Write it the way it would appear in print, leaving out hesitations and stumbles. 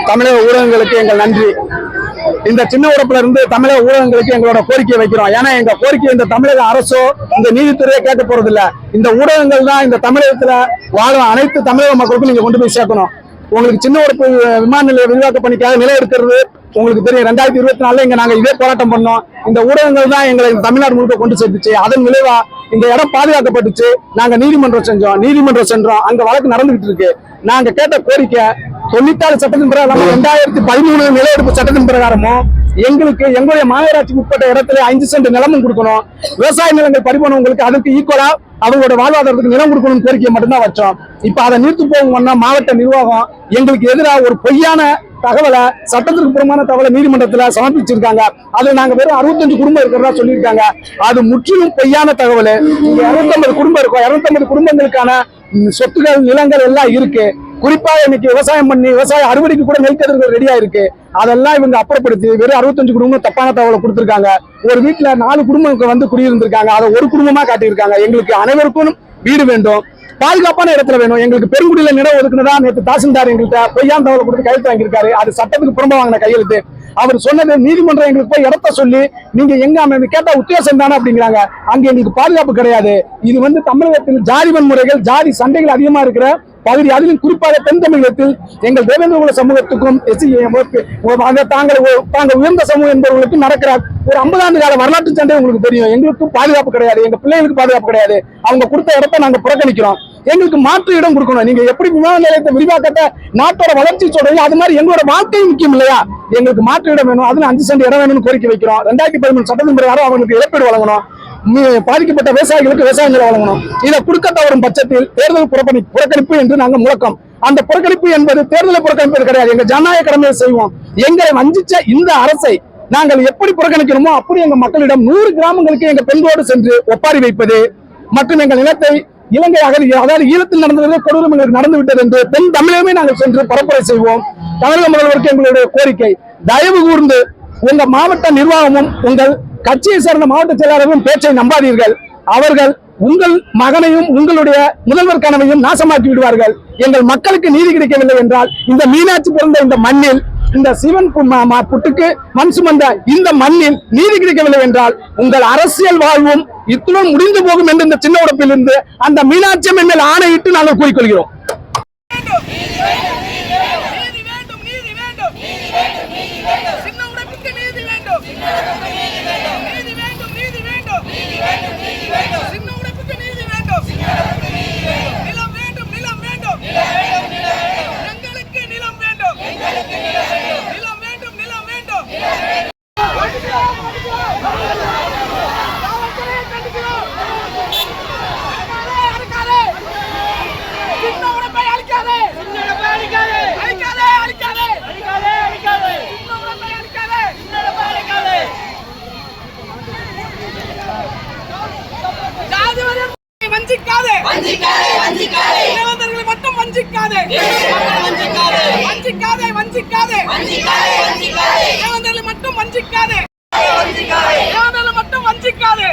தமிழக ஊடகங்களுக்கு எங்கள் நன்றி. இந்த சின்ன உடப்புல இருந்து தமிழக ஊடகங்களுக்கு எங்களோட கோரிக்கையை வைக்கிறோம். ஏன்னா எங்க கோரிக்கை இந்த தமிழக அரசோ இந்த நீதித்துறையை கேட்க போறது இல்ல. இந்த ஊடகங்கள் தான் இந்த தமிழகத்துல வாழும் அனைத்து தமிழக மக்களுக்கும் நீங்க கொண்டு போய் சேர்க்கணும். உங்களுக்கு சின்ன உடப்பு விமான நிலைய விரிவாக்க பணிக்காக நிலம் எடுக்கிறது உங்களுக்கு தெரியும். 2024 இங்க நாங்க இதே போராட்டம் பண்ணோம். இந்த ஊடகங்கள் தான் எங்களை தமிழ்நாடு முழுக்க கொண்டு சேர்த்துச்சு. அதன் விளைவா இந்த இடம் பாதுகாக்கப்பட்டுச்சு. நாங்க நீதிமன்றம் சென்றோம். அங்க வழக்கு நடந்துகிட்டு இருக்கு. நாங்க கேட்ட கோரிக்கை 94 சட்டத்தின் பிரகாரம் 2013 நில எடுப்பு சட்டத்தின் பிரகாரமும் எங்களுக்கு எங்களுடைய மாநகராட்சிக்கு உட்பட்ட இடத்துல 5 சென்ட் நிலமும் கொடுக்கணும். விவசாய நிலங்கள் பறிபோனவங்களுக்கு அதுக்கு ஈக்குவலா அவங்களோட வாழ்வாதாரத்துக்கு நிலம் கொடுக்கணும் கோரிக்கையை மட்டும்தான் வச்சோம். இப்ப அதை நிறுத்து போகணும்னா மாவட்ட நிர்வாகம் எங்களுக்கு எதிராக ஒரு பொய்யான தகவலை, சட்டத்திற்கு புறமான தகவலை நீதிமன்றத்துல சமர்ப்பிச்சிருக்காங்க. அதுல நாங்க வெறும் 65 குடும்பம் இருக்கிறதா சொல்லியிருக்காங்க. அது முற்றிலும் பொய்யான தகவல். இங்க 250 குடும்பம் இருக்கும். 250 குடும்பங்களுக்கான சொத்துகள், நிலங்கள் எல்லாம் இருக்கு. குறிப்பா இன்னைக்கு விவசாயம் பண்ணி விவசாய அறுவடைக்கு கூட நெல்கதிர்கள் ரெடியா இருக்கு. அதெல்லாம் இவங்க அப்புறப்படுத்தி வெறும் 65 குடும்பம் தப்பான தகவலை கொடுத்திருக்காங்க. ஒரு வீட்டுல 4 குடும்பம் வந்து குடியிருந்திருக்காங்க. அதை ஒரு குடும்பமா காட்டியிருக்காங்க. எங்களுக்கு அனைவருக்கும் வீடு வேண்டும், பாதுகாப்பான இடத்துல வேணும். எங்களுக்கு பெருங்குடியில நிலம் ஒதுக்குனதா நேற்று தாசில்தார் எங்கள்கிட்ட பொய்யான தகவலை கொடுத்து கையெழுத்து வாங்கியிருக்காரு. அது சட்டத்துக்கு புறம்பா வாங்கின கையெழுத்து. அவர் சொன்னது நீதிமன்றம் எங்களுக்கு போய் இடத்த சொல்லி நீங்க எங்க அமைந்து கேட்டா உத்தேசம் தானே அப்படிங்கிறாங்க. அங்க எங்களுக்கு பாதுகாப்பு கிடையாது. இது வந்து தமிழகத்தில் ஜாதி வன்முறைகள், ஜாதி சண்டைகள் அதிகமா இருக்கிற பகுதி. அதிலும் குறிப்பாக தென் தமிழகத்தில் எங்கள் தேவேந்திர குல சமூகத்துக்கும் தாங்கள் உயர்ந்த சமூகம் என்பவர்களுக்கும் நடக்கிற ஒரு 50 ஆண்டு கால வரலாற்று சண்டை உங்களுக்கு தெரியும். எங்களுக்கும் பாதுகாப்பு கிடையாது, எங்க பிள்ளைகளுக்கு பாதுகாப்பு கிடையாது. அவங்க கொடுத்த இடத்தை நாங்க புறக்கணிக்கிறோம். எங்களுக்கு மாற்று இடம் கொடுக்கணும். நீங்க எப்படி விமான நிலையத்தை விரிவாக்கத்தை நாட்டோட வளர்ச்சி சொல்றீங்க, அது மாதிரி எங்களோட வாழ்க்கை முக்கியம் இல்லையா? எங்களுக்கு மாற்று இடம் வேணும். அதுல 5 சென்ட் இடம் வேணும்னு கோரிக்கை வைக்கிறோம். 2013 சட்டத்தின் பிரகாரம் அவங்களுக்கு இழப்பீடு வழங்கணும். பாதிக்கப்பட்ட விவசாயிகளுக்கு விவசாய நிலம் வழங்கணும். இதை கொடுக்க தவறும் பட்சத்தில் தேர்தல் புறக்கணிப்பு என்று நாங்கள் முழக்கம். அந்த புறக்கணிப்பு என்பது தேர்தலை புறக்கணிப்பது கிடையாது. எங்க ஜனநாயக கடமையை செய்வோம். எங்களை வஞ்சிச்ச இந்த அரசை நாங்கள் எப்படி புறக்கணிக்கணுமோ அப்படி எங்க மக்களிடம் 100 கிராமங்களுக்கு எங்க பெண்களோடு சென்று ஒப்பாரி வைப்பது மற்றும் எங்கள் நிலத்தை இலங்கை அதாவது ஈழத்தில் நடந்தது கொடூரம் எங்களுக்கு நடந்து விட்டது என்று தென் தமிழகமே நாங்கள் சென்று பரப்புரை செய்வோம். தமிழக முதல்வருக்கு எங்களுடைய கோரிக்கை, தயவு கூர்ந்து உங்க மாவட்ட நிர்வாகமும் உங்கள் கட்சியை சேர்ந்த மாவட்ட செயலாளரும் பேச்சை நம்பாதீர்கள். அவர்கள் உங்கள் மகனையும் உங்களுடைய முதல்வர் கனவையும் நாசமாக்கி விடுவார்கள். எங்கள் மக்களுக்கு நீதி கிடைக்கவில்லை என்றால் இந்த மீனாட்சி பிறந்த இந்த மண்ணில், இந்த சிவன் புட்டுக்கு மண் சுமந்த இந்த மண்ணில் நீதி கிடைக்கவில்லை என்றால் உங்கள் அரசியல் வாழ்வும் இத்துடன் முடிந்து போகும் என்று இந்த சின்ன உடப்பில் இருந்து அந்த மீனாட்சி மேல் ஆணையிட்டு நாங்கள் கூறிக்கொள்கிறோம். வஞ்சிக்காதே.